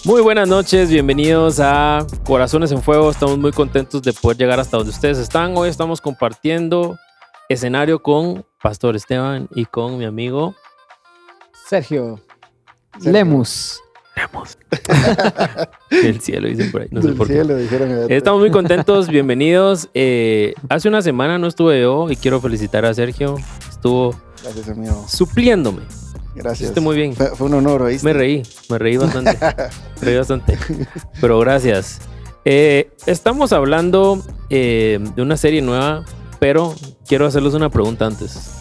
Muy buenas noches, bienvenidos a Corazones en Fuego. Estamos muy contentos de poder llegar hasta donde ustedes están. Hoy estamos compartiendo escenario con Pastor Esteban y con mi amigo Sergio. Lemus. Del cielo, dicen por ahí. No sé por qué. Dijeron, Estamos muy contentos, bienvenidos. Hace una semana no estuve yo y quiero felicitar a Sergio. Estuvo Gracias, amigo. supliéndome. Gracias. Hiciste muy bien. Fue un honor, ¿oíste? Me reí bastante. Pero gracias. Estamos hablando de una serie nueva, pero quiero hacerles una pregunta antes.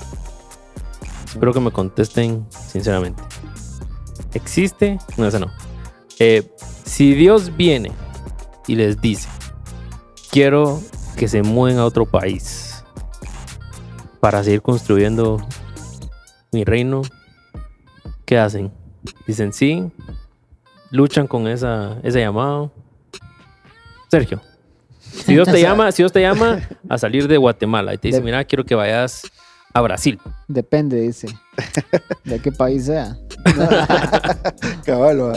Espero que me contesten sinceramente. ¿Existe? No, esa no. Si Dios viene y les dice, quiero que se muevan a otro país para seguir construyendo mi reino, ¿qué hacen? Dicen sí, luchan con ese llamado. Sergio, si Dios te llama a salir de Guatemala y te dice, mira, quiero que vayas a Brasil. Depende, dice. ¿De qué país sea? Caballo.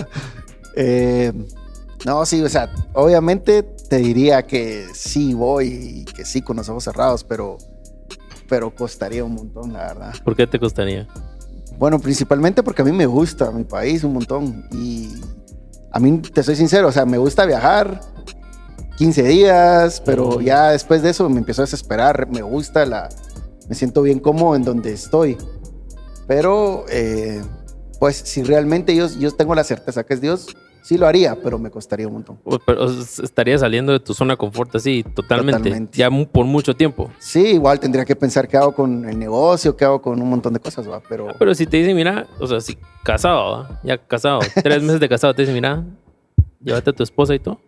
No, sí, o sea, obviamente te diría que sí voy y que sí con los ojos cerrados, pero costaría un montón, la verdad. ¿Por qué te costaría? Bueno, principalmente porque a mí me gusta mi país un montón y a mí, te soy sincero, o sea, me gusta viajar 15 días, pero ya después de eso me empiezo a desesperar, me siento bien cómodo en donde estoy, pero pues si realmente yo tengo la certeza que es Dios, sí lo haría, pero me costaría un montón. Pero estaría saliendo de tu zona de confort así, totalmente. Ya por mucho tiempo. Sí, igual tendría que pensar qué hago con el negocio, qué hago con un montón de cosas, ¿va? Pero si te dicen, mira, o sea, si casado, ¿va? Ya casado, 3 meses de casado, te dicen, mira, llévate a tu esposa y todo.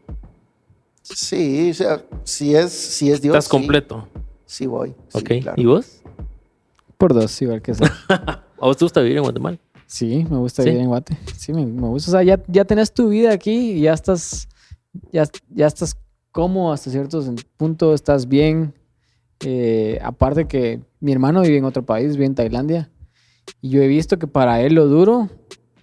Sí, o sea, si es Dios. ¿Estás completo? Sí voy. Ok, Sí, claro. ¿Y vos? Por dos, igual que eso. ¿A vos te gusta vivir en Guatemala? Sí, me gusta ¿Sí? vivir en Guate. Sí, me gusta. O sea, ya tenés tu vida aquí y ya estás cómodo hasta cierto punto, estás bien. Aparte que mi hermano vive en otro país, vive en Tailandia. Y yo he visto que para él lo duro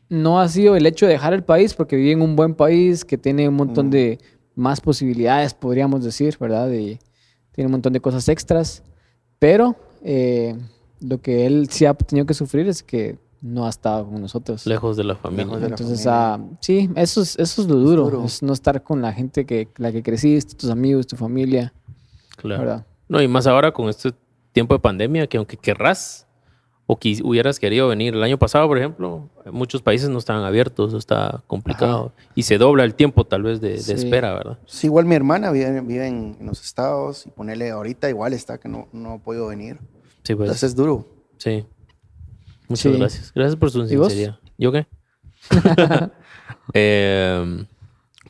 no ha sido el hecho de dejar el país, porque vive en un buen país que tiene un montón de más posibilidades, podríamos decir, ¿verdad? Tiene un montón de cosas extras. Pero lo que él sí ha tenido que sufrir es que no ha estado con nosotros. Lejos de la familia. Lejos de la Entonces, familia. sí, eso es lo duro. Es no estar con la gente la que creciste, tus amigos, tu familia. Claro. ¿Verdad? No, y más ahora con este tiempo de pandemia, que aunque querrás o que hubieras querido venir el año pasado, por ejemplo, muchos países no estaban abiertos, está complicado. Ajá. Y se dobla el tiempo tal vez de Sí. espera, ¿verdad? Sí, igual mi hermana vive en los Estados y ponerle ahorita igual está que no ha podido venir. Sí, pues. Entonces es duro. Sí. Muchas Sí. gracias. Gracias por su ¿Y vos? sinceridad. ¿Yo qué?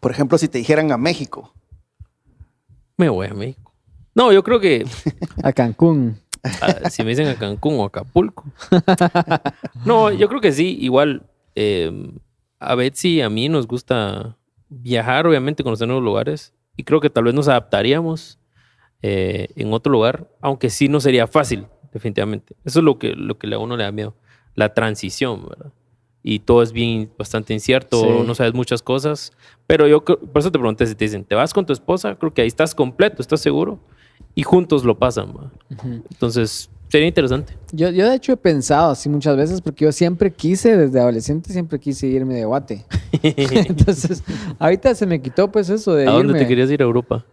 Por ejemplo, si te dijeran a México. Me voy a México. No, yo creo que A Cancún. si me dicen a Cancún o Acapulco. No, yo creo que sí. Igual, a Betsy y a mí nos gusta viajar, obviamente, conocer nuevos lugares. Y creo que tal vez nos adaptaríamos en otro lugar, aunque sí no sería fácil, definitivamente. Eso es lo que a uno le da miedo. La transición, ¿verdad? Y todo es bastante incierto, Sí. no sabes muchas cosas. Pero por eso te pregunté, si te dicen, ¿te vas con tu esposa? Creo que ahí estás completo, estás seguro. Y juntos lo pasan, ¿verdad? Ujú. Entonces, sería interesante. Yo de hecho he pensado así muchas veces porque yo siempre quise, desde adolescente, siempre quise irme de Guate. Entonces, ahorita se me quitó pues eso de ¿A dónde irme. te querías ir a Europa?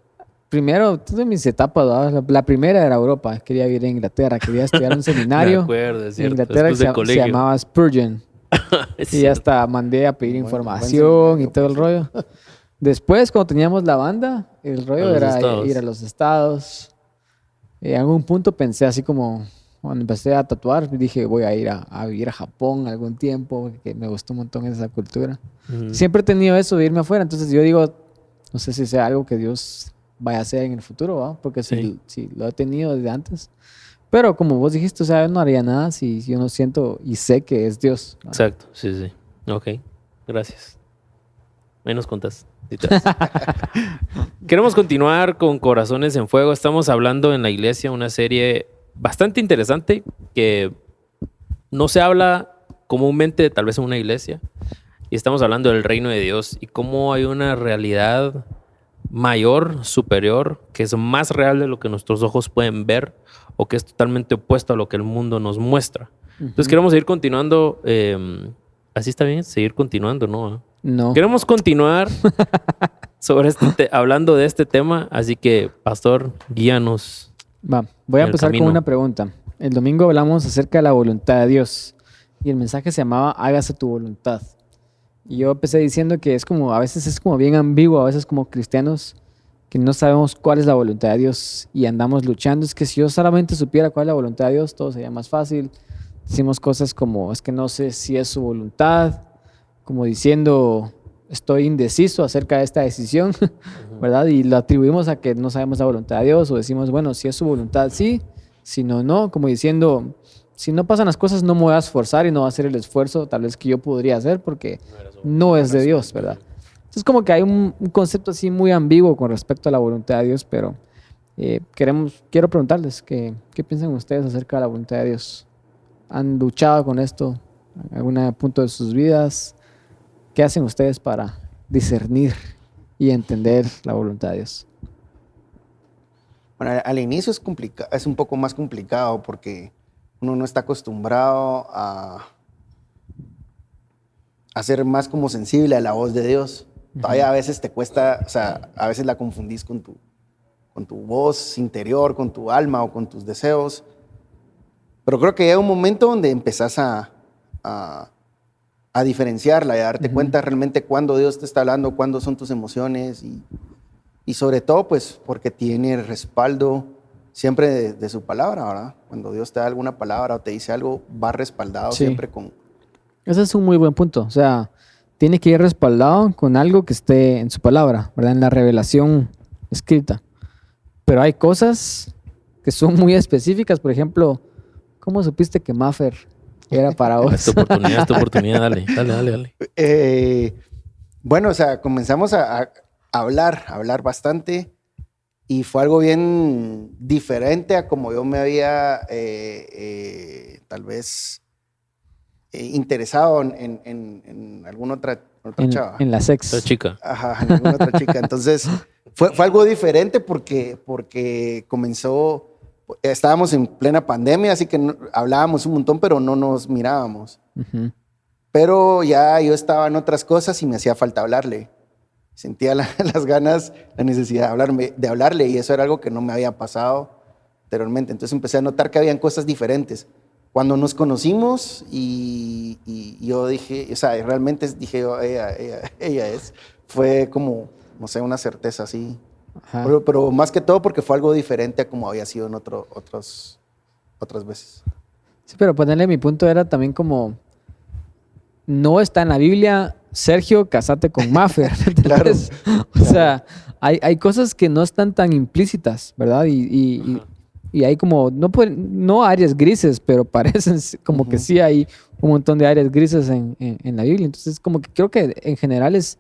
Primero, todas mis etapas, ¿verdad? La primera era Europa. Quería vivir en Inglaterra, quería estudiar un Me seminario acuerdo, es en cierto. Inglaterra que Después del se colegio. llamaba Spurgeon. Es Y ya cierto. hasta mandé a pedir Buen información y seminario, todo el por rollo. Después, cuando teníamos la banda, el rollo A los era Estados. ir a los estados. En algún punto pensé así como, cuando empecé a tatuar, dije, voy a ir a vivir a Japón algún tiempo, porque me gustó un montón esa cultura. Ujú. Siempre he tenido eso de irme afuera, entonces yo digo, no sé si sea algo que Dios vaya a hacer en el futuro, ¿va? Porque Sí. si lo he tenido desde antes. Pero como vos dijiste, o sea, yo no haría nada si yo no siento y sé que es Dios, ¿va? Exacto, sí. Ok, gracias. Ahí nos contás. Si te vas. Queremos continuar con Corazones en Fuego. Estamos hablando en la iglesia una serie bastante interesante que no se habla comúnmente, tal vez en una iglesia. y estamos hablando del reino de Dios y cómo hay una realidad mayor, superior, que es más real de lo que nuestros ojos pueden ver o que es totalmente opuesto a lo que el mundo nos muestra. Entonces queremos seguir continuando, así está bien, seguir continuando, ¿no? No. Queremos continuar sobre hablando de este tema, así que, pastor, guíanos. Va, voy a En el empezar con camino. una pregunta. El domingo hablamos acerca de la voluntad de Dios y el mensaje se llamaba hágase tu voluntad. Y yo empecé diciendo que es como, a veces es como bien ambiguo, a veces como cristianos que no sabemos cuál es la voluntad de Dios y andamos luchando. Es que si yo solamente supiera cuál es la voluntad de Dios, todo sería más fácil. Decimos cosas como, es que no sé si es su voluntad, como diciendo, estoy indeciso acerca de esta decisión, ¿verdad? Y lo atribuimos a que no sabemos la voluntad de Dios o decimos, bueno, si es su voluntad, sí, si no, no, como diciendo, si no pasan las cosas no me voy a esforzar y no voy a hacer el esfuerzo tal vez que yo podría hacer porque no es de Dios, ¿verdad? Entonces como que hay un concepto así muy ambiguo con respecto a la voluntad de Dios, pero quiero preguntarles qué piensan ustedes acerca de la voluntad de Dios. ¿Han luchado con esto en algún punto de sus vidas? ¿Qué hacen ustedes para discernir y entender la voluntad de Dios? Bueno, al inicio es un poco más complicado porque uno no está acostumbrado a ser más como sensible a la voz de Dios. Todavía a veces te cuesta, o sea, a veces la confundís con tu voz interior, con tu alma o con tus deseos. Pero creo que llega un momento donde empezás a diferenciarla y a darte cuenta realmente cuándo Dios te está hablando, cuándo son tus emociones y sobre todo pues porque tiene respaldo siempre de su palabra, ¿verdad? Cuando Dios te da alguna palabra o te dice algo, va respaldado siempre con... Ese es un muy buen punto. O sea, tiene que ir respaldado con algo que esté en su palabra, ¿verdad? En la revelación escrita. Pero hay cosas que son muy específicas. Por ejemplo, ¿cómo supiste que Maffer era para vos? Es tu oportunidad, dale. Bueno, o sea, comenzamos a hablar bastante y fue algo bien diferente a como yo me había tal vez interesado en alguna otra chava. En la sex. Esa chica. Ajá, en alguna otra chica. Entonces, fue algo diferente porque comenzó, estábamos en plena pandemia, así que hablábamos un montón, pero no nos mirábamos. Uh-huh. Pero ya yo estaba en otras cosas y me hacía falta hablarle. Sentía las ganas, la necesidad de hablarle y eso era algo que no me había pasado anteriormente. Entonces empecé a notar que habían cosas diferentes. Cuando nos conocimos y yo dije, o sea, realmente dije yo, ella es, fue como, no sé, una certeza así. Pero más que todo porque fue algo diferente a como había sido en otras veces. Sí, pero ponerle mi punto era también como, no está en la Biblia, Sergio, casate con Maffer. Claro. O sea, hay cosas que no están tan implícitas, ¿verdad? Y hay como, no áreas grises, pero parecen como que sí hay un montón de áreas grises en la Biblia. Entonces, como que creo que en general es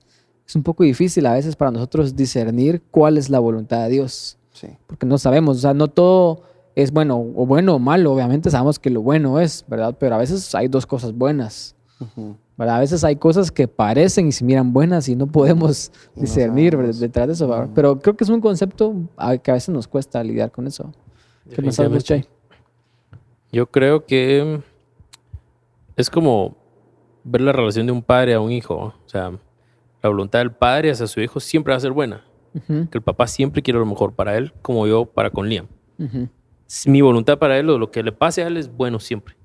un poco difícil a veces para nosotros discernir cuál es la voluntad de Dios. Sí. Porque no sabemos, o sea, no todo es bueno o malo. Obviamente sabemos que lo bueno es, ¿verdad? Pero a veces hay dos cosas buenas. Uh-huh. ¿Verdad? A veces hay cosas que parecen y se miran buenas y no podemos discernir detrás de eso, ¿verdad? Pero creo que es un concepto que a veces nos cuesta lidiar con eso. ¿Qué pensás vos, Chay? Yo creo que es como ver la relación de un padre a un hijo. O sea, la voluntad del padre hacia su hijo siempre va a ser buena. Uh-huh. Que el papá siempre quiere lo mejor para él, como yo para con Liam. Uh-huh. Mi voluntad para él o lo que le pase a él es bueno siempre.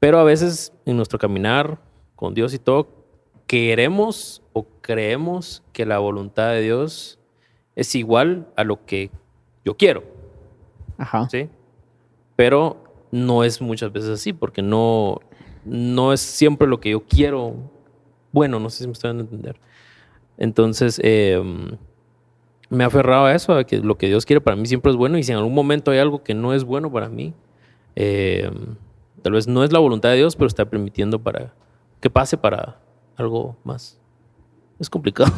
Pero a veces en nuestro caminar con Dios y todo, queremos o creemos que la voluntad de Dios es igual a lo que yo quiero. Ajá. ¿Sí? Pero no es muchas veces así, porque no es siempre lo que yo quiero. Bueno, no sé si me están a entender. Entonces, me he aferrado a eso, a que lo que Dios quiere para mí siempre es bueno, y si en algún momento hay algo que no es bueno para mí, tal vez no es la voluntad de Dios, pero está permitiendo para que pase para algo más. Es complicado.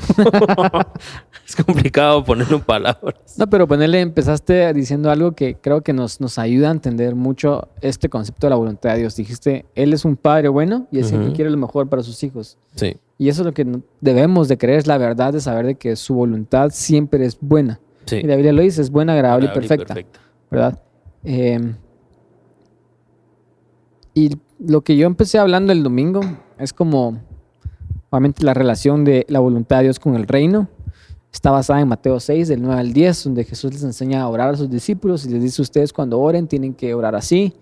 Es complicado ponerlo en palabras. No, pero ponerle, empezaste diciendo algo que creo que nos ayuda a entender mucho este concepto de la voluntad de Dios. Dijiste, Él es un padre bueno y Él siempre quiere lo mejor para sus hijos. Sí. Y eso es lo que debemos de creer, es la verdad de saber de que su voluntad siempre es buena. Sí. Y la Biblia lo dice, es buena, agradable y Agradable perfecta. ¿Verdad? Y lo que yo empecé hablando el domingo es como, obviamente, la relación de la voluntad de Dios con el reino. Está basada en Mateo 6, del 9 al 10, donde Jesús les enseña a orar a sus discípulos y les dice, ustedes cuando oren tienen que orar así.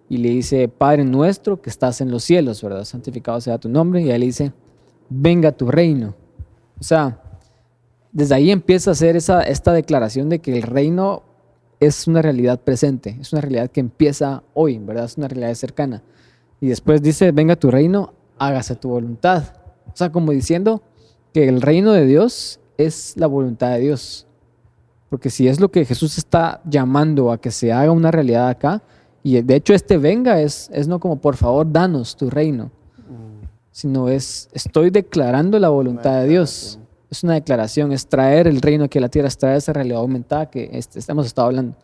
Y le dice, Padre nuestro que estás en los cielos, ¿verdad? Santificado sea tu nombre. Y ahí le dice, venga tu reino. O sea, desde ahí empieza a hacer esta declaración de que el reino es una realidad presente, es una realidad que empieza hoy, ¿verdad? Es una realidad cercana. Y después dice, venga tu reino, hágase tu voluntad. O sea, como diciendo que el reino de Dios es la voluntad de Dios. Porque si es lo que Jesús está llamando a que se haga una realidad acá, y de hecho venga es no como por favor danos tu reino, sino estoy declarando la voluntad de Dios. Es una declaración, es traer el reino aquí a la tierra, es traer esa realidad aumentada que hemos estado hablando.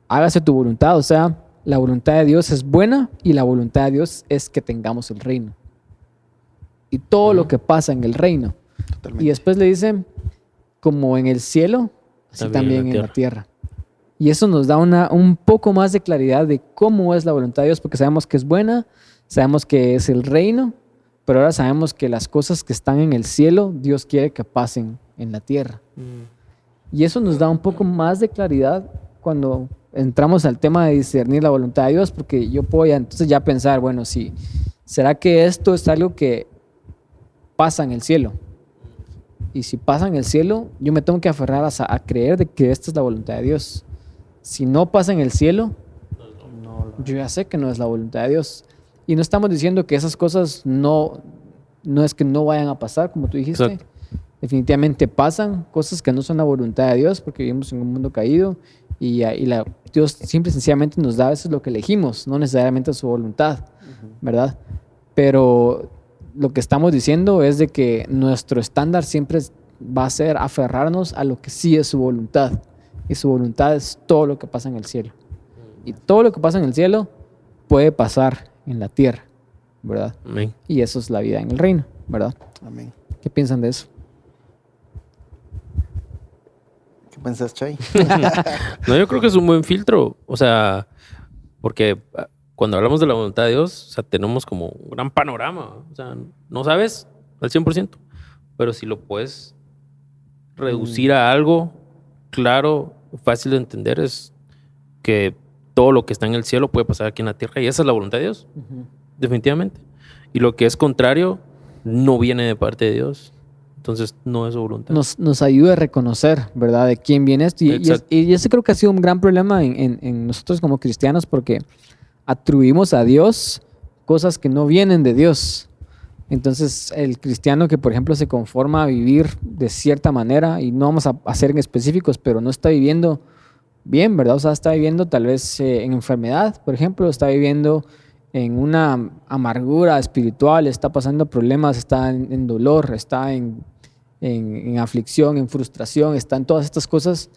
Hágase tu voluntad, o sea, la voluntad de Dios es buena y la voluntad de Dios es que tengamos el reino. Y todo lo que pasa en el reino. Totalmente. Y después le dice, como en el cielo, así también en la tierra. Y eso nos da un poco más de claridad de cómo es la voluntad de Dios, porque sabemos que es buena, sabemos que es el reino, pero ahora sabemos que las cosas que están en el cielo, Dios quiere que pasen en la tierra. Y eso nos da un poco más de claridad cuando entramos al tema de discernir la voluntad de Dios, porque yo puedo entonces ya pensar, bueno, sí, ¿será que esto es algo que pasa en el cielo? Y si pasa en el cielo, yo me tengo que aferrar a creer de que esta es la voluntad de Dios. Si no pasa en el cielo, yo ya sé que no es la voluntad de Dios. Y no estamos diciendo que esas cosas no es que no vayan a pasar, como tú dijiste. Exacto. Definitivamente pasan cosas que no son la voluntad de Dios, porque vivimos en un mundo caído y Dios simple y sencillamente nos da a veces lo que elegimos, no necesariamente su voluntad, ¿verdad? Pero lo que estamos diciendo es de que nuestro estándar siempre va a ser aferrarnos a lo que sí es su voluntad. Y su voluntad es todo lo que pasa en el cielo. Y todo lo que pasa en el cielo puede pasar en la tierra, ¿verdad? Amén. Y eso es la vida en el reino, ¿verdad? Amén. ¿Qué piensan de eso? ¿Qué pensás, Chay? No, yo creo que es un buen filtro. O sea, porque cuando hablamos de la voluntad de Dios, o sea, tenemos como un gran panorama. O sea, no sabes al 100%, pero si lo puedes reducir a algo claro, fácil de entender, es que todo lo que está en el cielo puede pasar aquí en la tierra y esa es la voluntad de Dios, definitivamente. Y lo que es contrario no viene de parte de Dios. Entonces no es su voluntad. Nos ayuda a reconocer, ¿verdad?, de quién viene esto. Y ese creo que ha sido un gran problema en nosotros como cristianos, porque atribuimos a Dios cosas que no vienen de Dios. Entonces el cristiano que, por ejemplo, se conforma a vivir de cierta manera, y no vamos a ser en específicos, pero no está viviendo bien, ¿verdad? O sea, está viviendo tal vez en enfermedad, por ejemplo, está viviendo en una amargura espiritual, está pasando problemas, está en dolor, está en aflicción, en frustración, está en todas estas cosas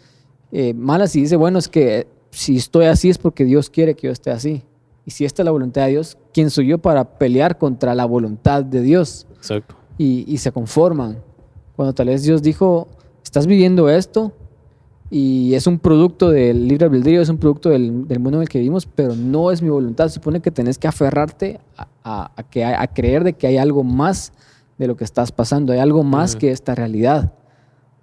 malas, y dice, bueno, es que si estoy así es porque Dios quiere que yo esté así. Y si esta es la voluntad de Dios, ¿quién soy yo para pelear contra la voluntad de Dios? Exacto. Y se conforman. Cuando tal vez Dios dijo, estás viviendo esto y es un producto del libre albedrío, es un producto del mundo en el que vivimos, pero no es mi voluntad. Se supone que tenés que aferrarte a creer de que hay algo más de lo que estás pasando, hay algo más que esta realidad,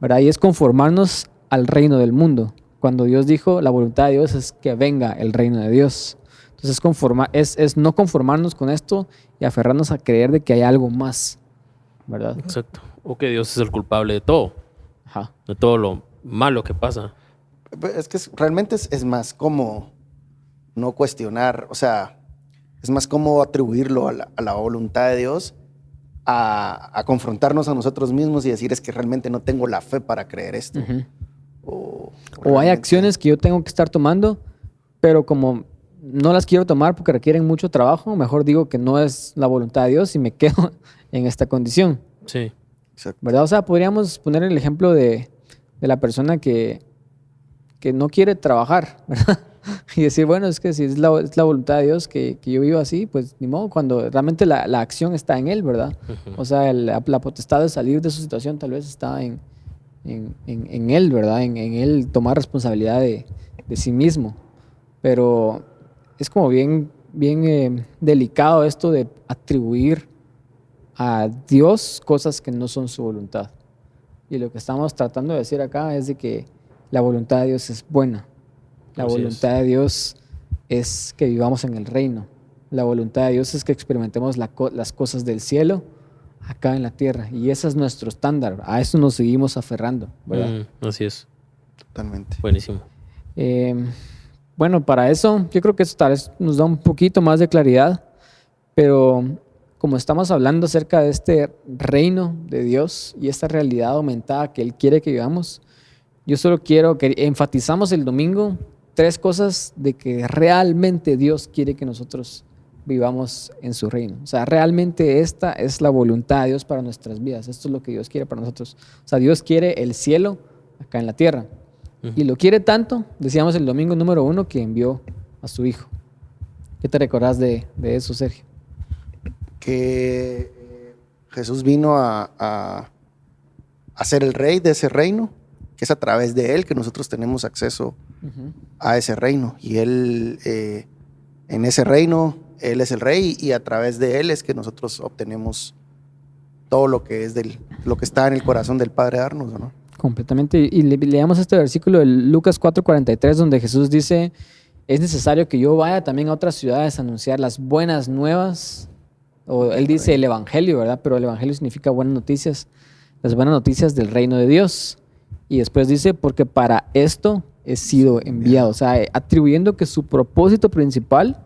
¿verdad? Y es conformarnos al reino del mundo. Cuando Dios dijo, la voluntad de Dios es que venga el reino de Dios. Entonces es no conformarnos con esto y aferrarnos a creer de que hay algo más, ¿verdad? Exacto. O que Dios es el culpable de todo. Ajá. De todo lo malo que pasa. Es que realmente es más como no cuestionar, o sea, es más como atribuirlo a la voluntad de Dios, a confrontarnos a nosotros mismos y decir, es que realmente no tengo la fe para creer esto. O hay acciones que yo tengo que estar tomando, pero como no las quiero tomar porque requieren mucho trabajo, mejor digo que no es la voluntad de Dios y me quedo en esta condición. Sí. Exacto. ¿verdad? O sea, podríamos poner el ejemplo de la persona que no quiere trabajar, ¿verdad? Y decir, bueno, es que si es la voluntad de Dios que yo viva así, pues ni modo, cuando realmente la acción está en Él, ¿verdad? Ujú. O sea, la potestad de salir de su situación tal vez está en Él, ¿verdad? En Él tomar responsabilidad de sí mismo. Pero es como bien delicado esto de atribuir a Dios cosas que no son su voluntad. Y lo que estamos tratando de decir acá es de que la voluntad de Dios es buena. La Así es. voluntad de Dios es que vivamos en el reino. La voluntad de Dios es que experimentemos las cosas del cielo acá en la tierra. Y ese es nuestro estándar. A eso nos seguimos aferrando, ¿verdad? Así es. Totalmente. Buenísimo. Bueno, para eso yo creo que eso tal vez nos da un poquito más de claridad, pero como estamos hablando acerca de este reino de Dios y esta realidad aumentada que Él quiere que vivamos, yo solo quiero que enfatizamos el domingo 3 cosas de que realmente Dios quiere que nosotros vivamos en su reino. O sea, realmente esta es la voluntad de Dios para nuestras vidas. Esto es lo que Dios quiere para nosotros. O sea, Dios quiere el cielo acá en la tierra. Y lo quiere tanto, decíamos el domingo número 1, que envió a su Hijo. ¿Qué te recordás de eso, Sergio? Que Jesús vino a ser el rey de ese reino, que es a través de Él que nosotros tenemos acceso a ese reino. Y Él, en ese reino, Él es el rey y a través de Él es que nosotros obtenemos todo lo que es lo que está en el corazón del Padre darnos, ¿no? Completamente. Y leamos este versículo de Lucas 4:43, donde Jesús dice, es necesario que yo vaya también a otras ciudades a anunciar las buenas nuevas. O él dice el evangelio, ¿verdad? Pero el evangelio significa buenas noticias. Las buenas noticias del reino de Dios. Y después dice, porque para esto he sido enviado. O sea, atribuyendo que su propósito principal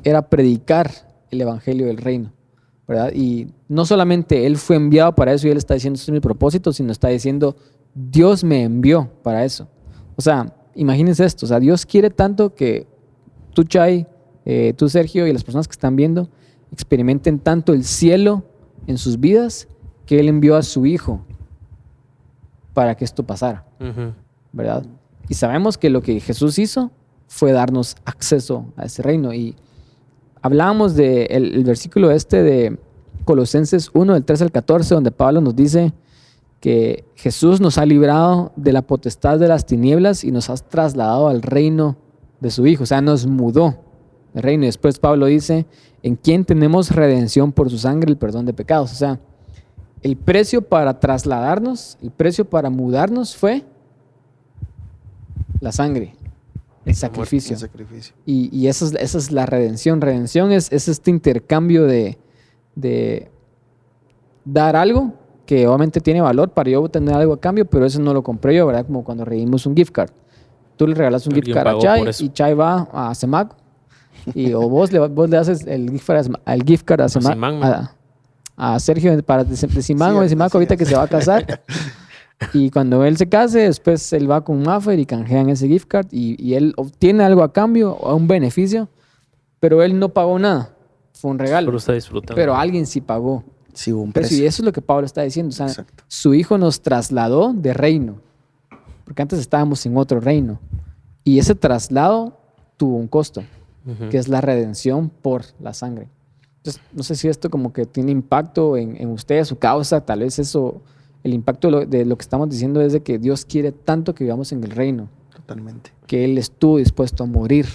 era predicar el evangelio del reino, ¿verdad? Y no solamente él fue enviado para eso y él está diciendo, este es mi propósito, sino está diciendo, Dios me envió para eso. O sea, imagínense esto. O sea, Dios quiere tanto que tú, Chay, tú, Sergio, y las personas que están viendo, experimenten tanto el cielo en sus vidas que Él envió a su Hijo para que esto pasara, ¿verdad? Y sabemos que lo que Jesús hizo fue darnos acceso a ese reino. Y hablábamos del versículo de Colosenses 1, del 13 al 14, donde Pablo nos dice que Jesús nos ha librado de la potestad de las tinieblas y nos ha trasladado al reino de su Hijo. O sea, nos mudó el reino. Y después Pablo dice, en quien tenemos redención por su sangre, el perdón de pecados. O sea, el precio para trasladarnos, el precio para mudarnos fue la sangre, el sacrificio. El sacrificio. Y esa es la redención. Redención es este intercambio de dar algo que obviamente tiene valor para yo obtener algo a cambio, pero eso no lo compré yo, ¿verdad? Como cuando redimos un gift card. Tú le regalas un gift card a Chay y Chay va a Semac o vos le haces el gift card a Sergio de Simán o de Simac ahorita que se va a casar. Y cuando él se case, después él va con Maffer y canjean ese gift card y él obtiene algo a cambio o un beneficio, pero él no pagó nada. Fue un regalo. Pero está disfrutando. Pero alguien sí pagó. Sí, hubo un precio. precio. Y eso es lo que Pablo está diciendo. O sea, exacto. Su Hijo nos trasladó de reino. Porque antes estábamos en otro reino. Y ese traslado tuvo un costo, que es la redención por la sangre. Entonces, no sé si esto como que tiene impacto en ustedes, su causa. Tal vez eso, el impacto de lo que estamos diciendo es de que Dios quiere tanto que vivamos en el reino. Totalmente. Que Él estuvo dispuesto a morir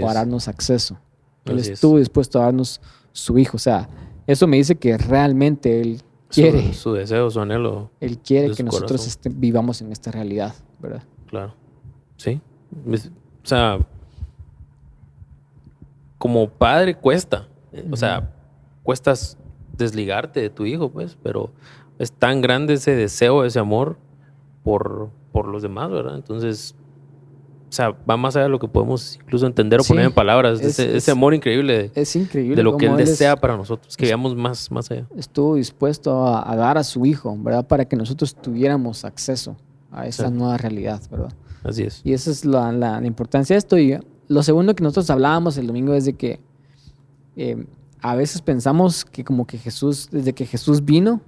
para darnos acceso. Él estuvo dispuesto a darnos su Hijo. O sea, eso me dice que realmente Él quiere. Su deseo, su anhelo. Él quiere que nosotros vivamos en esta realidad, ¿verdad? Claro. Sí. O sea, como padre cuesta. O sea, cuesta desligarte de tu hijo, pues, pero es tan grande ese deseo, ese amor por los demás, ¿verdad? Entonces, o sea, va más allá de lo que podemos incluso entender o poner en palabras. Ese amor increíble. Es increíble. De lo que Él desea para nosotros, que veamos más allá. Estuvo dispuesto a dar a su Hijo, ¿verdad? Para que nosotros tuviéramos acceso a esa nueva realidad, ¿verdad? Así es. Y esa es la importancia de esto. Y lo segundo que nosotros hablábamos el domingo es de que a veces pensamos que como que Jesús, desde que Jesús vino,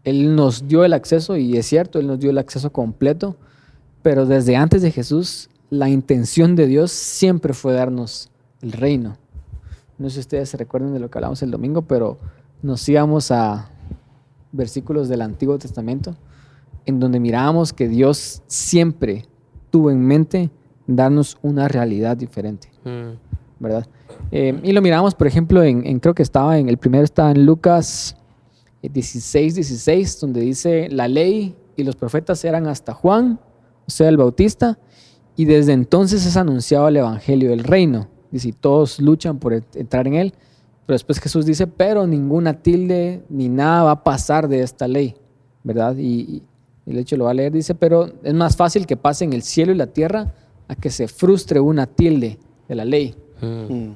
Él nos dio el acceso, y es cierto, Él nos dio el acceso completo, pero desde antes de Jesús, la intención de Dios siempre fue darnos el reino. No sé si ustedes se recuerdan de lo que hablamos el domingo, pero nos íbamos a versículos del Antiguo Testamento, en donde mirábamos que Dios siempre tuvo en mente darnos una realidad diferente, ¿verdad? Y lo miramos, por ejemplo, creo que estaba el primero estaba en Lucas 16, donde dice: la ley y los profetas eran hasta Juan, o sea, el Bautista, y desde entonces es anunciado el evangelio del reino. Dice, y todos luchan por entrar en él, pero después Jesús dice: pero ninguna tilde ni nada va a pasar de esta ley, ¿verdad? Y de hecho lo va a leer, dice: pero es más fácil que pasen el cielo y la tierra a que se frustre una tilde de la ley.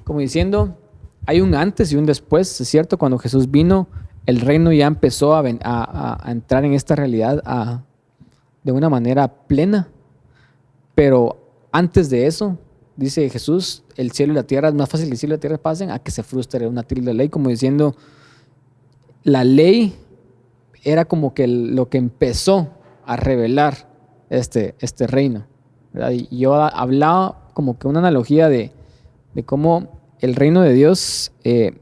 Como diciendo, hay un antes y un después. Es cierto, cuando Jesús vino, el reino ya empezó a entrar en esta realidad de una manera plena, pero antes de eso, dice Jesús, el cielo y la tierra, es más fácil que el cielo y la tierra pasen a que se frustre una tilde de la ley. Como diciendo, la ley era como que lo que empezó a revelar este reino, ¿verdad? Y yo hablaba como que una analogía de cómo el reino de Dios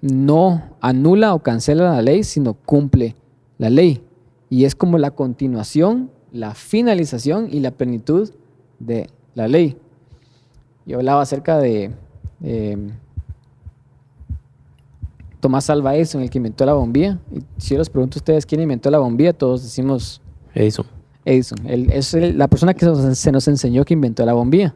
no anula o cancela la ley, sino cumple la ley. Y es como la continuación, la finalización y la plenitud de la ley. Yo hablaba acerca de Tomás Alva Edison, el que inventó la bombilla. Y si yo les pregunto a ustedes quién inventó la bombilla, todos decimos Edison. Él es la persona que se nos enseñó que inventó la bombilla.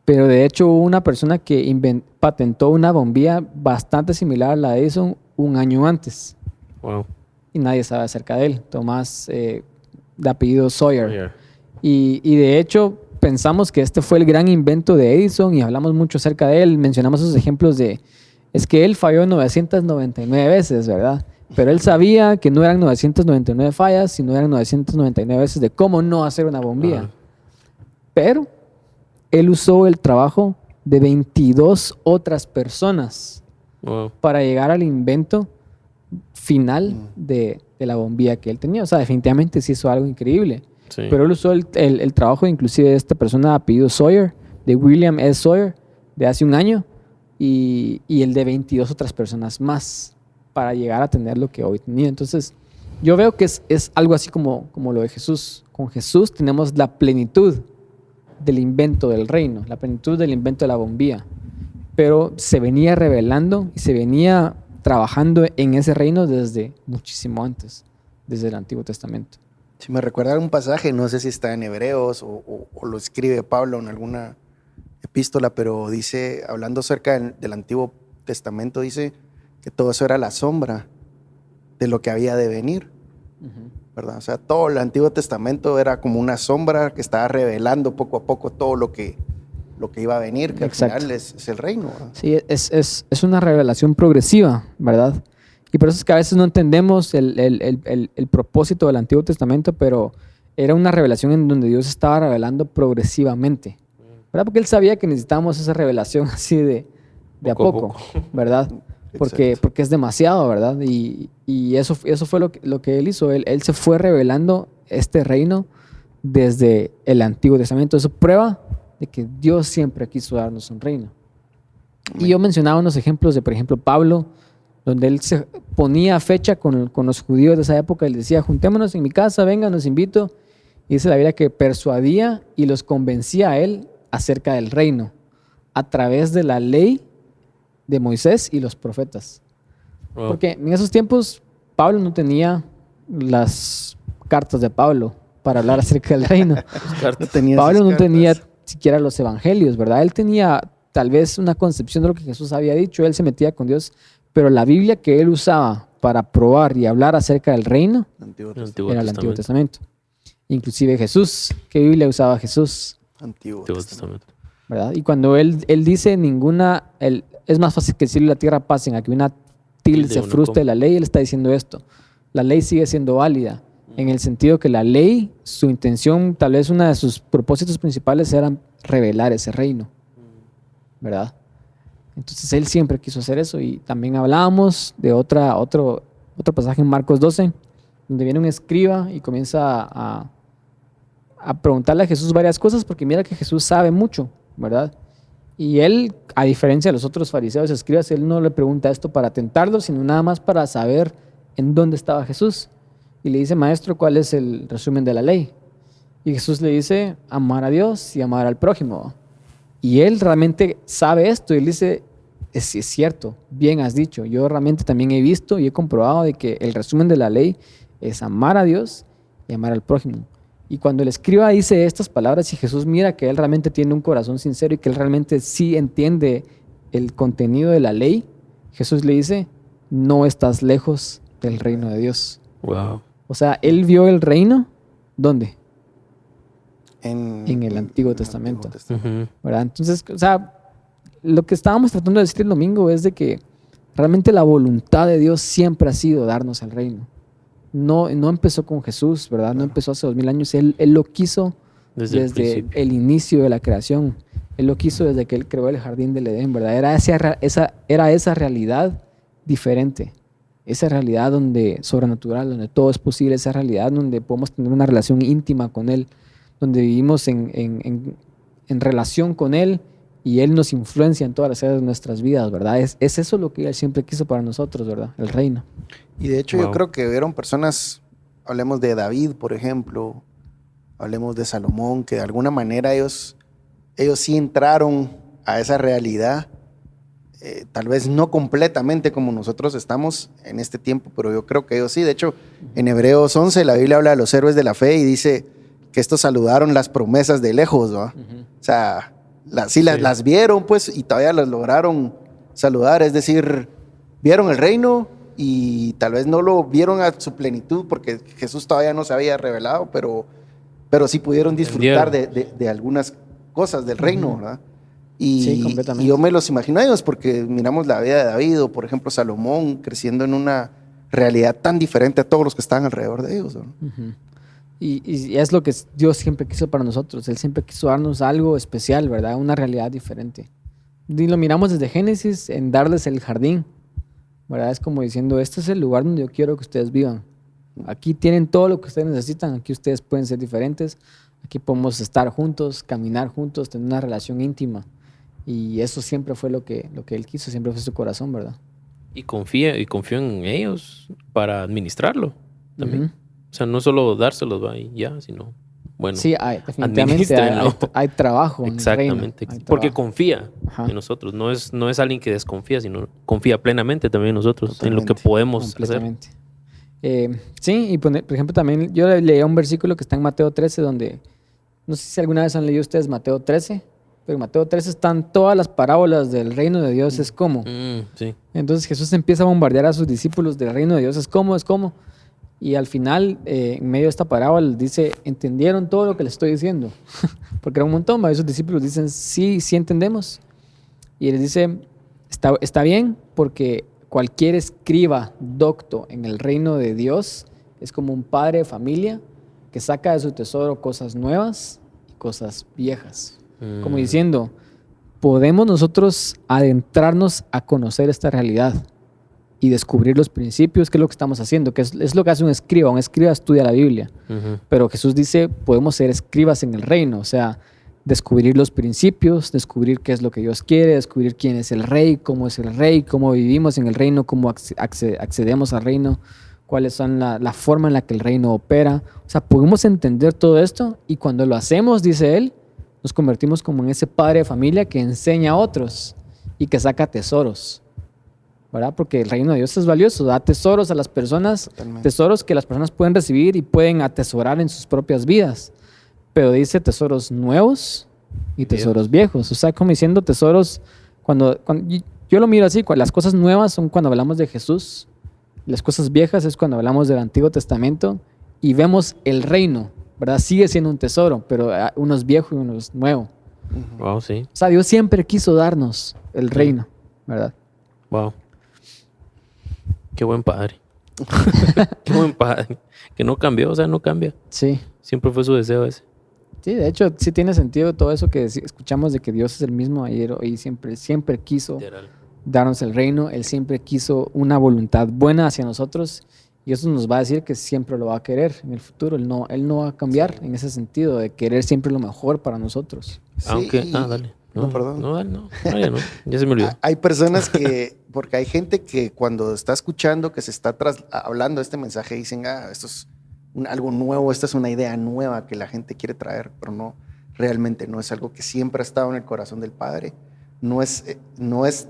Pero de hecho hubo una persona que patentó una bombilla bastante similar a la de Edison un año antes. Wow. Y nadie sabe acerca de él. Tomás, de apellido Sawyer. Y de hecho pensamos que este fue el gran invento de Edison y hablamos mucho acerca de él. Mencionamos esos ejemplos es que él falló 999 veces, ¿verdad? Pero él sabía que no eran 999 fallas, sino eran 999 veces de cómo no hacer una bombilla. Pero él usó el trabajo de 22 otras personas para llegar al invento final de la bombilla que él tenía. O sea, definitivamente sí hizo algo increíble. Sí. Pero él usó el trabajo inclusive de esta persona de apellido Sawyer, de William S. Sawyer, de hace un año, y el de 22 otras personas más para llegar a tener lo que hoy tenía. Entonces, yo veo que es algo así como lo de Jesús. Con Jesús tenemos la plenitud del invento del reino, la plenitud del invento de la bombilla, pero se venía revelando y se venía trabajando en ese reino desde muchísimo antes, desde el Antiguo Testamento. Si me recuerda un pasaje, no sé si está en Hebreos o lo escribe Pablo en alguna epístola, pero dice, hablando acerca del Antiguo Testamento, dice que todo eso era la sombra de lo que había de venir. ¿Verdad? O sea, todo el Antiguo Testamento era como una sombra que estaba revelando poco a poco todo lo que iba a venir, que Exacto. Al final es el reino, ¿verdad? Sí, es una revelación progresiva, ¿verdad? Y por eso es que a veces no entendemos el propósito del Antiguo Testamento, pero era una revelación en donde Dios estaba revelando progresivamente, ¿verdad? Porque Él sabía que necesitábamos esa revelación así de a poco, ¿verdad? Porque es demasiado, ¿verdad? Y eso fue lo que Él hizo. Él se fue revelando este reino desde el Antiguo Testamento. Eso prueba de que Dios siempre quiso darnos un reino. Y yo mencionaba unos ejemplos de, por ejemplo, Pablo, donde él se ponía fecha con los judíos de esa época y les decía: juntémonos en mi casa, vengan, los invito. Y dice la Biblia que persuadía y los convencía a él acerca del reino a través de la ley de Moisés y los profetas. Porque en esos tiempos Pablo no tenía las cartas de Pablo para hablar acerca del reino. Pablo no tenía siquiera los evangelios, ¿verdad? Él tenía tal vez una concepción de lo que Jesús había dicho, él se metía con Dios, pero la Biblia que él usaba para probar y hablar acerca del reino era el Antiguo Testamento. Inclusive Jesús, ¿qué Biblia usaba Jesús? Antiguo Testamento. ¿Verdad? Y cuando él dice es más fácil que el cielo y la tierra pasen a que una tilde se frustre de la ley, él está diciendo esto. La ley sigue siendo válida, en el sentido que la ley, su intención, tal vez uno de sus propósitos principales era revelar ese reino, ¿verdad? Entonces él siempre quiso hacer eso. Y también hablábamos de otro pasaje en Marcos 12, donde viene un escriba y comienza a preguntarle a Jesús varias cosas, porque mira que Jesús sabe mucho, ¿verdad? Y él, a diferencia de los otros fariseos y escribas, él no le pregunta esto para tentarlo, sino nada más para saber en dónde estaba Jesús. Y le dice, maestro, ¿cuál es el resumen de la ley? Y Jesús le dice, amar a Dios y amar al prójimo. Y él realmente sabe esto, y él dice, es cierto, bien has dicho, yo realmente también he visto y he comprobado de que el resumen de la ley es amar a Dios y amar al prójimo. Y cuando el escriba dice estas palabras y Jesús mira que él realmente tiene un corazón sincero y que él realmente sí entiende el contenido de la ley, Jesús le dice, no estás lejos del reino de Dios. Wow. O sea, él vio el reino, ¿dónde? En el Antiguo Testamento. Ujú. ¿Verdad? Entonces, o sea, lo que estábamos tratando de decir el domingo es de que realmente la voluntad de Dios siempre ha sido darnos el reino. No empezó con Jesús, ¿verdad? No empezó hace 2000 años. Él lo quiso Desde el desde principio. el inicio de la creación. Él lo quiso desde que él creó el jardín del Edén, ¿verdad? Era esa realidad diferente. Esa realidad donde sobrenatural, donde todo es posible. Esa realidad donde podemos tener una relación íntima con Él, donde vivimos en relación con Él y Él nos influencia en todas las áreas de nuestras vidas, ¿verdad? Es eso lo que Él siempre quiso para nosotros, ¿verdad? El reino. Y de hecho Wow. yo creo que hubieron personas, hablemos de David, por ejemplo, hablemos de Salomón, que de alguna manera ellos sí entraron a esa realidad, tal vez no completamente como nosotros estamos en este tiempo, pero yo creo que ellos sí. De hecho, en Hebreos 11 la Biblia habla de los héroes de la fe y dice que estos saludaron las promesas de lejos, ¿no? O sea, las vieron pues y todavía las lograron saludar, es decir, vieron el reino y tal vez no lo vieron a su plenitud porque Jesús todavía no se había revelado, pero sí pudieron disfrutar de algunas cosas del reino, ¿verdad? Sí, completamente. Y yo me los imagino a ellos porque miramos la vida de David o por ejemplo Salomón creciendo en una realidad tan diferente a todos los que estaban alrededor de ellos, ¿no? Ujú. Y es lo que Dios siempre quiso para nosotros. Él siempre quiso darnos algo especial, ¿verdad? Una realidad diferente. Y lo miramos desde Génesis en darles el jardín, ¿verdad? Es como diciendo, este es el lugar donde yo quiero que ustedes vivan. Aquí tienen todo lo que ustedes necesitan. Aquí ustedes pueden ser diferentes. Aquí podemos estar juntos, caminar juntos, tener una relación íntima. Y eso siempre fue lo que Él quiso, siempre fue su corazón, ¿verdad? Y confío en ellos para administrarlo también. Ujú. O sea, no solo dárselos va y ya, sino, bueno, Sí, definitivamente administrenlo. hay trabajo en el reino, Exactamente. hay Porque trabajo. confía Ajá. en nosotros. No es alguien que desconfía, sino confía plenamente también en nosotros, en lo que Totalmente. podemos hacer. Completamente. Sí, y por ejemplo también yo leía un versículo que está en Mateo 13 donde, no sé si alguna vez han leído ustedes Mateo 13, pero en Mateo 13 están todas las parábolas del reino de Dios, es como. Sí. Entonces Jesús empieza a bombardear a sus discípulos del reino de Dios, es como. Y al final, en medio de esta parábola, dice, ¿entendieron todo lo que les estoy diciendo? Porque era un montón, ¿va? Esos discípulos dicen, sí entendemos. Y él dice, está bien, porque cualquier escriba docto en el reino de Dios es como un padre de familia que saca de su tesoro cosas nuevas y cosas viejas. Como diciendo, podemos nosotros adentrarnos a conocer esta realidad y descubrir los principios, que es lo que estamos haciendo, que es lo que hace un escriba. Un escriba estudia la Biblia. Ujú. Pero Jesús dice, podemos ser escribas en el reino, o sea, descubrir los principios, descubrir qué es lo que Dios quiere, descubrir quién es el rey, cómo vivimos en el reino, cómo accedemos al reino, cuáles son la forma en la que el reino opera. O sea, podemos entender todo esto y cuando lo hacemos, dice él, nos convertimos como en ese padre de familia que enseña a otros y que saca tesoros, ¿verdad? Porque el reino de Dios es valioso, da tesoros a las personas, Totalmente. tesoros que las personas pueden recibir y pueden atesorar en sus propias vidas. Pero dice tesoros nuevos y tesoros viejos. O sea, como diciendo tesoros, cuando yo lo miro así, las cosas nuevas son cuando hablamos de Jesús, las cosas viejas es cuando hablamos del Antiguo Testamento y vemos el reino, ¿verdad? Sigue siendo un tesoro, pero uno es viejo y uno es nuevo. Wow, sí. O sea, Dios siempre quiso darnos el reino, ¿verdad? Wow. Qué buen padre. Qué buen padre. Que no cambió, o sea, no cambia. Sí. Siempre fue su deseo ese. Sí, de hecho, sí tiene sentido todo eso que escuchamos de que Dios es el mismo ayer, hoy, siempre quiso Literal. darnos el reino. Él siempre quiso una voluntad buena hacia nosotros Y eso nos va a decir que siempre lo va a querer en el futuro. Él no va a cambiar en ese sentido de querer siempre lo mejor para nosotros. Sí, Aunque, dale. No, perdón. No, dale, no. No, ya no. Ya se me olvidó. Hay personas que, porque hay gente que cuando está escuchando, que se está hablando este mensaje, dicen, esto es algo nuevo, esta es una idea nueva que la gente quiere traer, pero no, realmente no es algo que siempre ha estado en el corazón del Padre. No es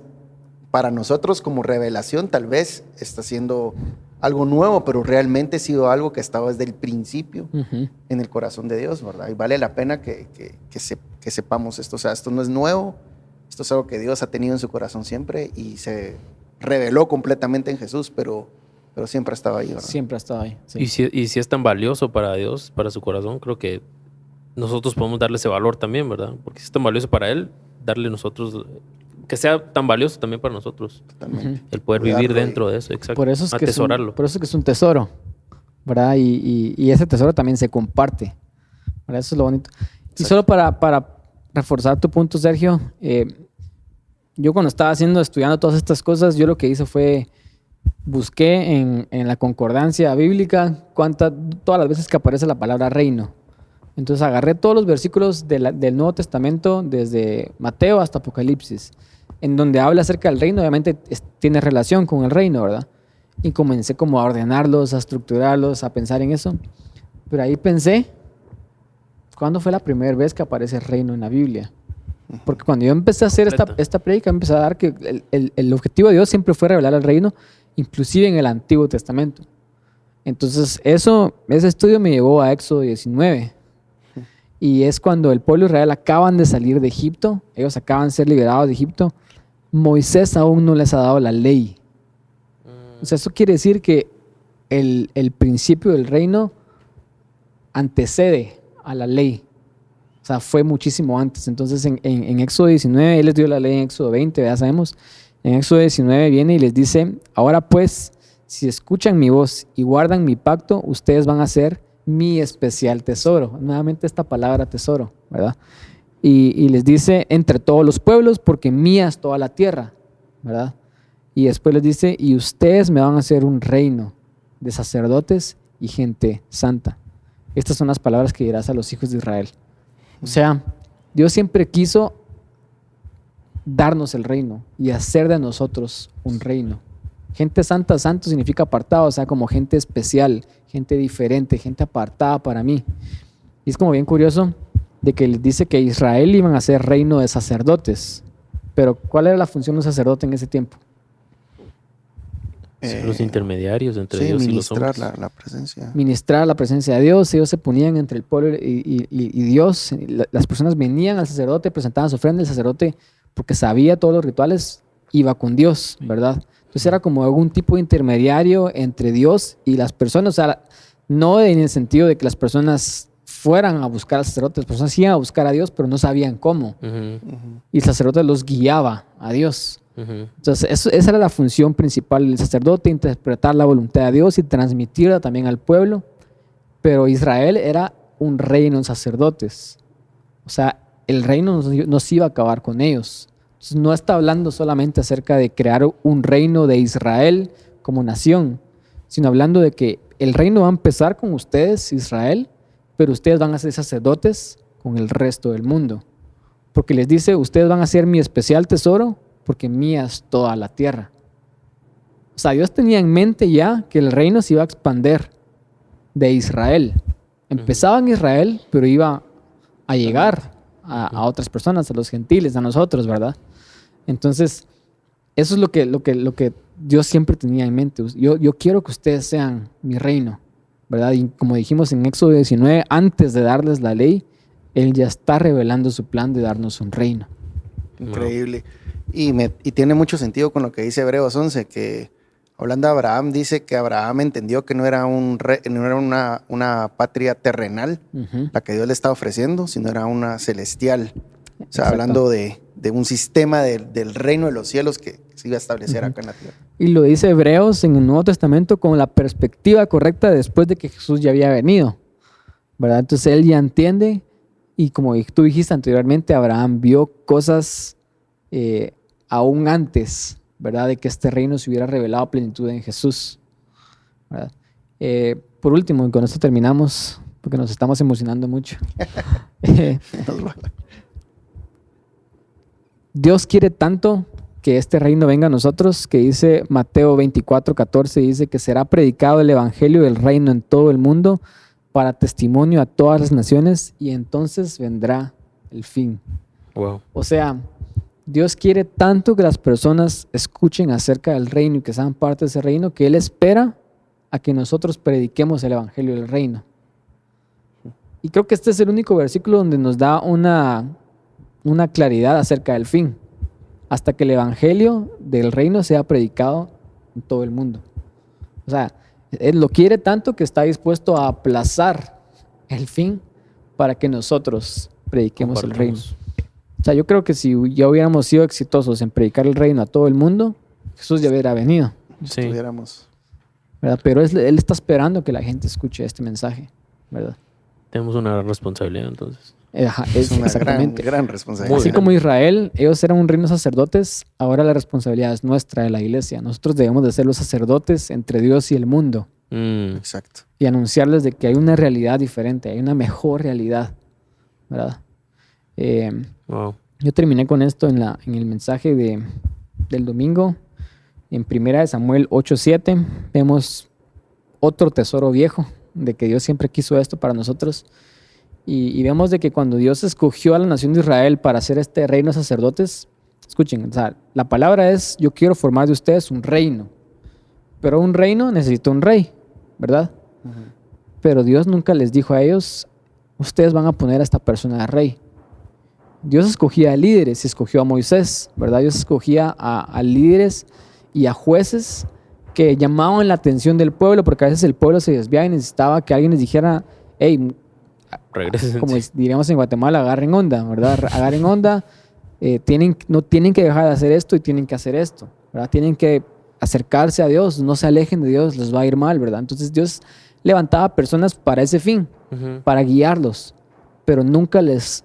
para nosotros como revelación, tal vez está siendo algo nuevo, pero realmente ha sido algo que estaba desde el principio en el corazón de Dios, ¿verdad? Y vale la pena que sepamos esto. O sea, esto no es nuevo, esto es algo que Dios ha tenido en su corazón siempre y se reveló completamente en Jesús, pero siempre ha estado ahí, ¿verdad? Siempre ha estado ahí. Sí. Y si es tan valioso para Dios, para su corazón, creo que nosotros podemos darle ese valor también, ¿verdad? Porque si es tan valioso para Él, darle nosotros, que sea tan valioso también para nosotros. Totalmente. El poder vivir dentro de eso, exacto. Por eso es atesorarlo. por eso es que es un tesoro, ¿verdad? Y ese tesoro también se comparte, ¿verdad? Eso es lo bonito. Exacto. Y solo para reforzar tu punto, Sergio, yo cuando estaba estudiando todas estas cosas, yo lo que hice fue busqué en la concordancia bíblica todas las veces que aparece la palabra reino. Entonces agarré todos los versículos del Nuevo Testamento, desde Mateo hasta Apocalipsis, en donde habla acerca del reino. Obviamente tiene relación con el reino, ¿verdad? Y comencé como a ordenarlos, a estructurarlos, a pensar en eso. Pero ahí pensé, ¿cuándo fue la primera vez que aparece el reino en la Biblia? Porque cuando yo empecé a hacer esta prédica, empecé a dar que el objetivo de Dios siempre fue revelar el reino, inclusive en el Antiguo Testamento. Entonces ese estudio me llevó a Éxodo 19. Y es cuando el pueblo de Israel acaban de salir de Egipto, ellos acaban de ser liberados de Egipto, Moisés aún no les ha dado la ley. O sea, eso quiere decir que el principio del reino antecede a la ley. O sea, fue muchísimo antes. Entonces en Éxodo 19, Él les dio la ley en Éxodo 20, ya sabemos. En Éxodo 19 viene y les dice, ahora pues, si escuchan mi voz y guardan mi pacto, ustedes van a ser mi especial tesoro. Nuevamente esta palabra tesoro, ¿verdad? Y les dice, entre todos los pueblos, porque mía es toda la tierra, ¿verdad? Y después les dice, y ustedes me van a hacer un reino de sacerdotes y gente santa. Estas son las palabras que dirás a los hijos de Israel. O sea, Dios siempre quiso darnos el reino y hacer de nosotros un reino. Gente santa, santo significa apartado, o sea, como gente especial, gente diferente, gente apartada para mí. Y es como bien curioso de que les dice que Israel iban a ser reino de sacerdotes. Pero ¿cuál era la función de un sacerdote en ese tiempo? Los intermediarios entre Dios y los hombres. Ministrar la presencia. Ministrar la presencia de Dios. Ellos se ponían entre el pueblo y Dios. Las personas venían al sacerdote, presentaban su ofrenda. El sacerdote, porque sabía todos los rituales, iba con Dios, ¿verdad? Entonces era como algún tipo de intermediario entre Dios y las personas. O sea, no en el sentido de que las personas fueran a buscar al sacerdote. Las personas iban a buscar a Dios, pero no sabían cómo. Y el sacerdote los guiaba a Dios. Entonces esa era la función principal del sacerdote, interpretar la voluntad de Dios y transmitirla también al pueblo. Pero Israel era un reino de sacerdotes. O sea, el reino no se iba a acabar con ellos. Entonces, no está hablando solamente acerca de crear un reino de Israel como nación, sino hablando de que el reino va a empezar con ustedes, Israel, pero ustedes van a ser sacerdotes con el resto del mundo. Porque les dice, ustedes van a ser mi especial tesoro, porque mía es toda la tierra. O sea, Dios tenía en mente ya que el reino se iba a expandir de Israel. Empezaba en Israel, pero iba a llegar a otras personas, a los gentiles, a nosotros, ¿verdad? Entonces, eso es lo que Dios siempre tenía en mente. Yo quiero que ustedes sean mi reino, ¿verdad? Y como dijimos en Éxodo 19, antes de darles la ley, Él ya está revelando su plan de darnos un reino. Increíble. Y tiene mucho sentido con lo que dice Hebreos 11, que hablando de Abraham, dice que Abraham entendió que no era una patria terrenal la que Dios le estaba ofreciendo, sino era una celestial. O sea, Exacto. hablando de un sistema del reino de los cielos que se iba a establecer acá en la tierra. Y lo dice Hebreos en el Nuevo Testamento con la perspectiva correcta después de que Jesús ya había venido, ¿verdad? Entonces él ya entiende, y como tú dijiste anteriormente, Abraham vio cosas aún antes, ¿verdad? De que este reino se hubiera revelado a plenitud en Jesús, ¿verdad? Por último, y con esto terminamos, porque nos estamos emocionando mucho. Dios quiere tanto que este reino venga a nosotros, que dice Mateo 24:14, dice que será predicado el evangelio del reino en todo el mundo para testimonio a todas las naciones y entonces vendrá el fin. Wow. O sea, Dios quiere tanto que las personas escuchen acerca del reino y que sean parte de ese reino, que Él espera a que nosotros prediquemos el evangelio del reino. Y creo que este es el único versículo donde nos da una claridad acerca del fin, hasta que el evangelio del reino sea predicado en todo el mundo. O sea, Él lo quiere tanto que está dispuesto a aplazar el fin para que nosotros prediquemos el reino. O sea, yo creo que si ya hubiéramos sido exitosos en predicar el reino a todo el mundo, Jesús ya hubiera venido. Sí. Estuviéramos. ¿Verdad? Pero Él está esperando que la gente escuche este mensaje, ¿verdad? Tenemos una gran responsabilidad entonces. Ajá, Es una exactamente. gran responsabilidad. Muy Así bien. como Israel, ellos eran un reino de sacerdotes, ahora la responsabilidad es nuestra, de la iglesia. Nosotros debemos de ser los sacerdotes entre Dios y el mundo Exacto. y anunciarles de que hay una realidad diferente, hay una mejor realidad, ¿verdad? Wow. Yo terminé con esto en el mensaje del domingo. En 1 Samuel 8:7 vemos otro tesoro viejo de que Dios siempre quiso esto para nosotros. Y vemos de que cuando Dios escogió a la nación de Israel para hacer este reino de sacerdotes, escuchen, o sea, la palabra es: yo quiero formar de ustedes un reino. Pero un reino necesita un rey, ¿verdad? Pero Dios nunca les dijo a ellos: ustedes van a poner a esta persona de rey. Dios escogía a líderes, escogió a Moisés, ¿verdad? Dios escogía a líderes y a jueces que llamaban la atención del pueblo, porque a veces el pueblo se desviaba y necesitaba que alguien les dijera: hey, Regresen. como diríamos en Guatemala, agarren onda, ¿verdad? Agarren onda, no tienen que dejar de hacer esto y tienen que hacer esto, ¿verdad? Tienen que acercarse a Dios, no se alejen de Dios, les va a ir mal, ¿verdad? Entonces Dios levantaba personas para ese fin, para guiarlos, pero nunca les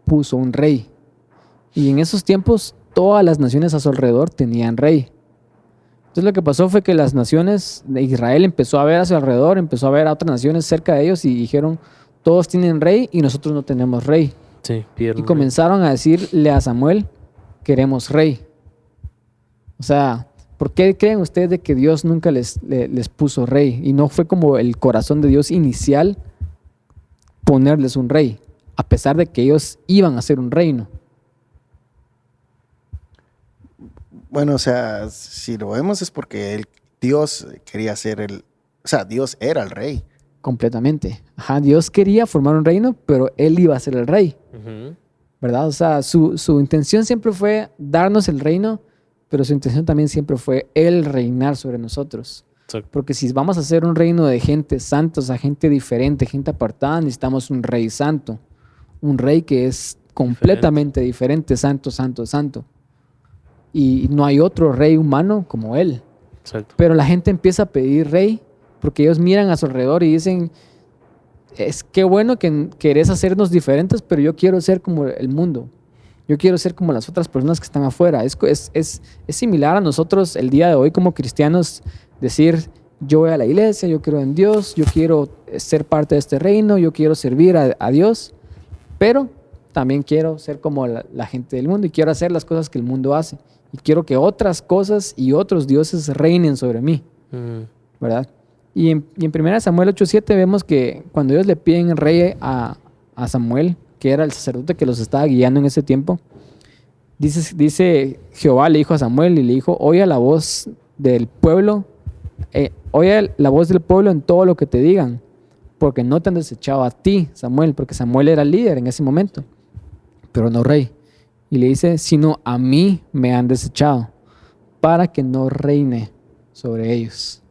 puso un rey. Y en esos tiempos todas las naciones a su alrededor tenían rey. Entonces lo que pasó fue que las naciones de Israel empezó a ver a su alrededor, empezó a ver a otras naciones cerca de ellos y dijeron: todos tienen rey y nosotros no tenemos rey. Sí, Y comenzaron a decirle a Samuel: queremos rey. O sea, ¿por qué creen ustedes de que Dios nunca les puso rey? Y no fue como el corazón de Dios inicial ponerles un rey, a pesar de que ellos iban a ser un reino. Bueno, o sea, si lo vemos es porque Dios quería ser Dios era el rey. Completamente. Ajá, Dios quería formar un reino, pero Él iba a ser el rey, ¿verdad? O sea, su intención siempre fue darnos el reino, pero su intención también siempre fue Él reinar sobre nosotros. Exacto. Porque si vamos a hacer un reino de gente santa, o sea, gente diferente, gente apartada, necesitamos un rey santo. Un rey que es completamente diferente, santo, santo, santo. Y no hay otro rey humano como Él. Exacto. Pero la gente empieza a pedir rey porque ellos miran a su alrededor y dicen: es que bueno que querés hacernos diferentes, pero yo quiero ser como el mundo. Yo quiero ser como las otras personas que están afuera. Es similar a nosotros el día de hoy como cristianos decir: yo voy a la iglesia, yo creo en Dios, yo quiero ser parte de este reino, yo quiero servir a Dios, pero también quiero ser como la gente del mundo y quiero hacer las cosas que el mundo hace. Y quiero que otras cosas y otros dioses reinen sobre mí, ¿verdad? Y en 1 Samuel 8:7 vemos que cuando ellos le piden rey a Samuel, que era el sacerdote que los estaba guiando en ese tiempo, dice Jehová le dijo a Samuel y le dijo: oye la voz del pueblo, oye la voz del pueblo en todo lo que te digan, porque no te han desechado a ti, Samuel, porque Samuel era el líder en ese momento, pero no rey. Y le dice: sino a mí me han desechado, para que no reine sobre ellos.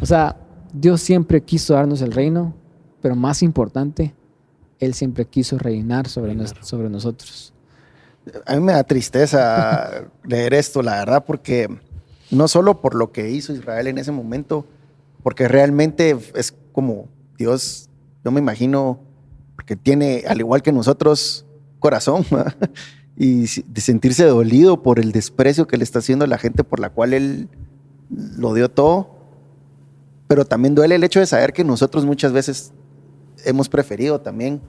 O sea, Dios siempre quiso darnos el reino, pero más importante, Él siempre quiso reinar sobre nosotros. A mí me da tristeza leer esto, la verdad, porque no solo por lo que hizo Israel en ese momento, porque realmente es como Dios, yo me imagino, porque tiene, al igual que nosotros, corazón, ¿verdad? Y de sentirse dolido por el desprecio que le está haciendo la gente por la cual Él lo dio todo. Pero también duele el hecho de saber que nosotros muchas veces hemos preferido también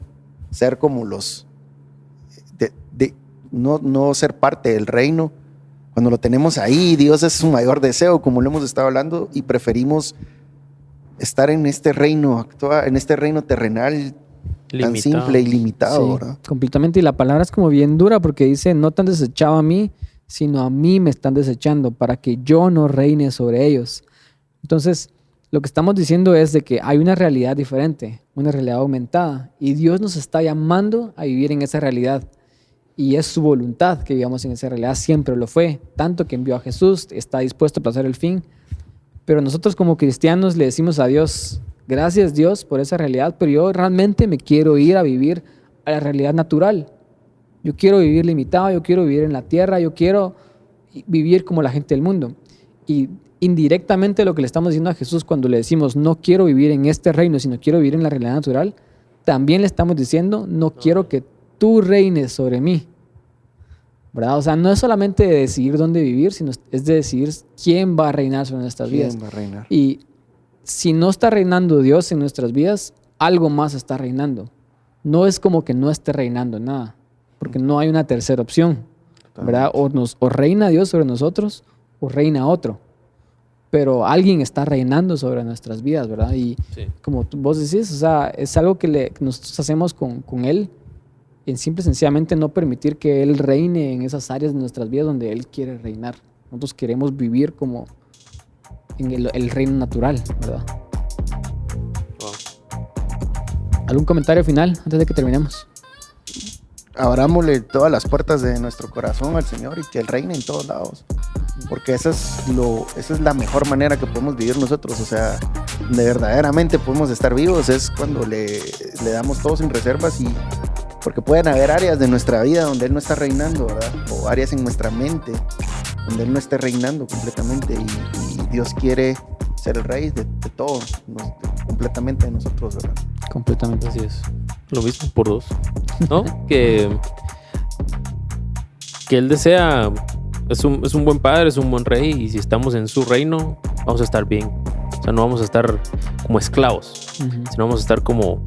ser como los... no ser parte del reino. Cuando lo tenemos ahí, Dios es su mayor deseo, como lo hemos estado hablando, y preferimos estar en este reino, en este reino terrenal tan simple y limitado, Sí, ¿verdad? completamente. Y la palabra es como bien dura porque dice, no te han desechado a mí, sino a mí me están desechando para que yo no reine sobre ellos. Entonces, lo que estamos diciendo es de que hay una realidad diferente, una realidad aumentada, y Dios nos está llamando a vivir en esa realidad. Y es su voluntad que vivamos en esa realidad, siempre lo fue, tanto que envió a Jesús, está dispuesto a pasar el fin. Pero nosotros como cristianos le decimos a Dios, gracias Dios por esa realidad, pero yo realmente me quiero ir a vivir a la realidad natural. Yo quiero vivir limitado, yo quiero vivir en la tierra, yo quiero vivir como la gente del mundo. Y indirectamente lo que le estamos diciendo a Jesús cuando le decimos, no quiero vivir en este reino, sino quiero vivir en la realidad natural, también le estamos diciendo, no quiero que tú reines sobre mí, ¿verdad? O sea, no es solamente de decidir dónde vivir, sino es de decidir quién va a reinar sobre nuestras vidas. ¿Quién va a reinar? Y si no está reinando Dios en nuestras vidas, algo más está reinando. No es como que no esté reinando nada, porque no hay una tercera opción, ¿verdad? O reina Dios sobre nosotros o reina otro. Pero alguien está reinando sobre nuestras vidas, ¿verdad? Y Sí. como vos decís, o sea, es algo que nosotros hacemos con Él, en simple y sencillamente no permitir que Él reine en esas áreas de nuestras vidas donde Él quiere reinar. Nosotros queremos vivir como en el reino natural, ¿verdad? Wow. ¿Algún comentario final antes de que terminemos? Abrámosle todas las puertas de nuestro corazón al Señor y que Él reine en todos lados. Porque esa es la mejor manera que podemos vivir nosotros. O sea, de verdaderamente podemos estar vivos es cuando le damos todo sin reservas, y porque pueden haber áreas de nuestra vida donde Él no está reinando, ¿verdad? O áreas en nuestra mente donde Él no esté reinando completamente, y Dios quiere ser el rey de todo, completamente de nosotros, ¿verdad? Completamente. Así es. Lo mismo por dos. ¿No? que Él desea, es un buen padre, es un buen rey, y si estamos en su reino, vamos a estar bien. O sea, no vamos a estar como esclavos, sino vamos a estar como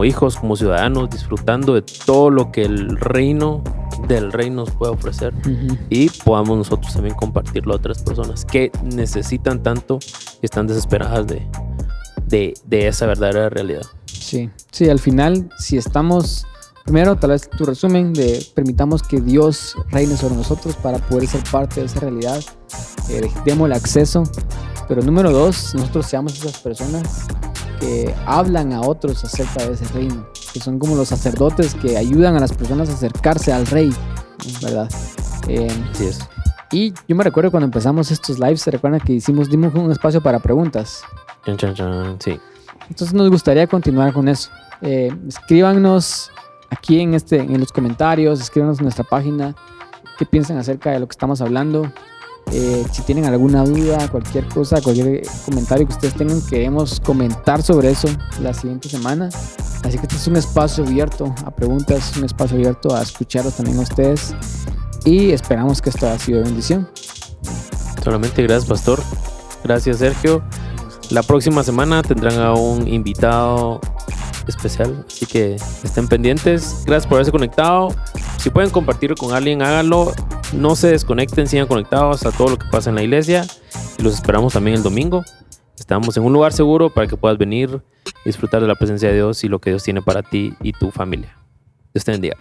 hijos, como ciudadanos, disfrutando de todo lo que el reino del rey nos puede ofrecer, y podamos nosotros también compartirlo a otras personas que necesitan tanto y están desesperadas de esa verdadera realidad. Sí, sí, al final, si estamos, primero, tal vez tu resumen de permitamos que Dios reine sobre nosotros para poder ser parte de esa realidad, démosle acceso, pero número dos, nosotros seamos esas personas que hablan a otros acerca de ese reino, que son como los sacerdotes que ayudan a las personas a acercarse al rey, ¿verdad? Así es. Y yo me recuerdo cuando empezamos estos lives, se recuerdan que dimos un espacio para preguntas. Chan, chan, chan. Sí. Entonces nos gustaría continuar con eso. Escríbanos aquí en los comentarios, escríbanos en nuestra página qué piensan acerca de lo que estamos hablando. Si tienen alguna duda, cualquier cosa, cualquier comentario que ustedes tengan, queremos comentar sobre eso la siguiente semana. Así que este es un espacio abierto a preguntas, un espacio abierto a escucharlos también a ustedes, y esperamos que esto haya sido de bendición. Solamente gracias, pastor. Gracias, Sergio. La próxima semana tendrán a un invitado especial, así que estén pendientes. Gracias por haberse conectado. Si pueden compartirlo con alguien, háganlo. No se desconecten, sigan conectados a todo lo que pasa en la iglesia, y los esperamos también el domingo. Estamos en un lugar seguro para que puedas venir y disfrutar de la presencia de Dios y lo que Dios tiene para ti y tu familia. Dios te bendiga.